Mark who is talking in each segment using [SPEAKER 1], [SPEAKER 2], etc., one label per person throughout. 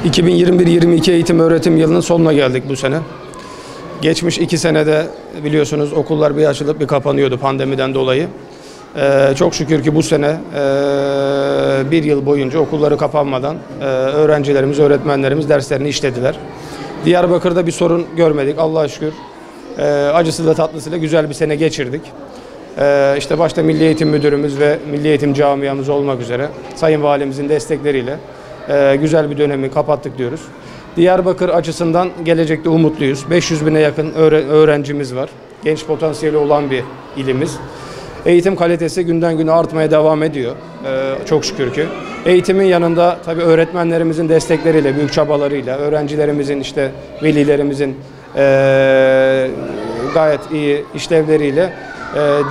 [SPEAKER 1] 2021-22 eğitim öğretim yılının sonuna geldik bu sene. Geçmiş 2 senede biliyorsunuz okullar bir açılıp bir kapanıyordu pandemiden dolayı. Çok şükür ki bu sene bir yıl boyunca okulları kapanmadan öğrencilerimiz, öğretmenlerimiz derslerini işlediler. Diyarbakır'da bir sorun görmedik Allah'a şükür. Acısıyla tatlısıyla güzel bir sene geçirdik. İşte başta Milli Eğitim Müdürümüz ve Milli Eğitim Camiamız olmak üzere Sayın Valimizin destekleriyle güzel bir dönemi kapattık diyoruz. Diyarbakır açısından gelecekte umutluyuz. 500 bine yakın öğrencimiz var. Genç potansiyeli olan bir ilimiz. Eğitim kalitesi günden güne artmaya devam ediyor. Çok şükür ki. Eğitimin yanında tabii öğretmenlerimizin destekleriyle, büyük çabalarıyla, öğrencilerimizin işte velilerimizin gayet iyi işlevleriyle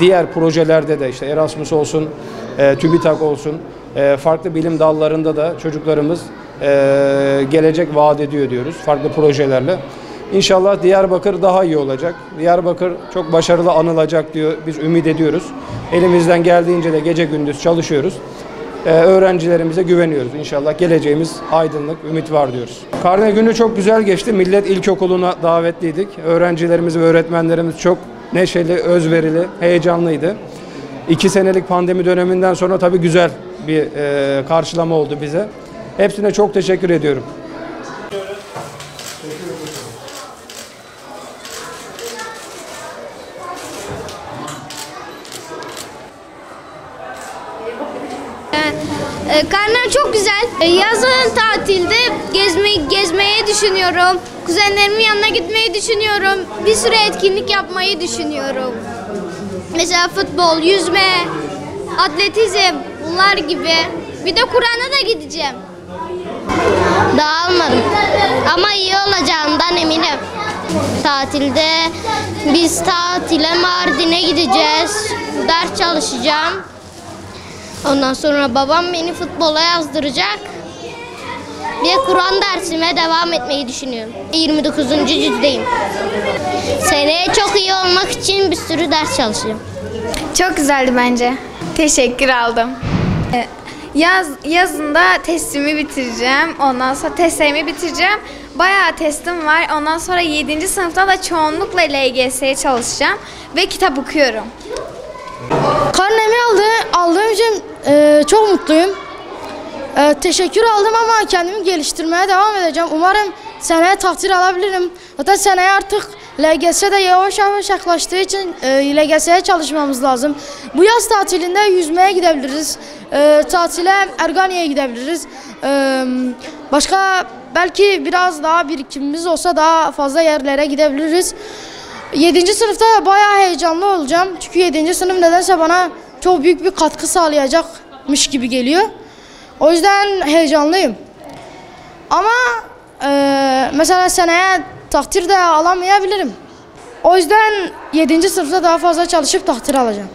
[SPEAKER 1] diğer projelerde de işte Erasmus olsun, TÜBİTAK olsun, farklı bilim dallarında da çocuklarımız gelecek vaat ediyor diyoruz farklı projelerle. İnşallah Diyarbakır daha iyi olacak. Diyarbakır çok başarılı anılacak diyor. Biz ümit ediyoruz. Elimizden geldiğince de gece gündüz çalışıyoruz. Öğrencilerimize güveniyoruz. İnşallah geleceğimiz aydınlık, ümit var diyoruz. Karne günü çok güzel geçti. Millet İlkokulu'na davetliydik. Öğrencilerimiz ve öğretmenlerimiz çok neşeli, özverili, heyecanlıydı. 2 senelik pandemi döneminden sonra tabii güzel bir karşılama oldu bize. Hepsine çok teşekkür ediyorum.
[SPEAKER 2] Karnem çok güzel. Yazın tatilde gezmeyi düşünüyorum. Kuzenlerimin yanına gitmeyi düşünüyorum. Bir sürü etkinlik yapmayı düşünüyorum. Mesela futbol, yüzme, atletizm, bunlar gibi. Bir de Kur'an'a da gideceğim. Dağılmadım ama iyi olacağından eminim. Tatilde biz tatile Mardin'e gideceğiz. Ders çalışacağım. Ondan sonra babam beni futbola yazdıracak. Bir Kur'an dersime devam etmeyi düşünüyorum. 29. cüzdeyim. Seneye çok iyi olmak için bir sürü ders çalışacağım.
[SPEAKER 3] Çok güzeldi bence. Teşekkür aldım. Yazında testimi bitireceğim. Ondan sonra testlerimi bitireceğim. Bayağı testim var. Ondan sonra 7. sınıfta da çoğunlukla LGS'ye çalışacağım. Ve kitap okuyorum.
[SPEAKER 4] Karnemi aldığım için çok mutluyum. Teşekkür aldım ama kendimi geliştirmeye devam edeceğim. Umarım seneye takdir alabilirim. Zaten seneye artık LGS de yavaş yavaş yaklaştığı için LGS'ye çalışmamız lazım. Bu yaz tatilinde yüzmeye gidebiliriz. Tatile Ergani'ye gidebiliriz. Başka belki biraz daha birikimimiz olsa daha fazla yerlere gidebiliriz. 7. sınıfta bayağı heyecanlı olacağım. Çünkü 7. sınıf nedense bana çok büyük bir katkı sağlayacakmış gibi geliyor. O yüzden heyecanlıyım. Ama mesela seneye takdir de alamayabilirim. O yüzden 7. sınıfta daha fazla çalışıp takdir alacağım.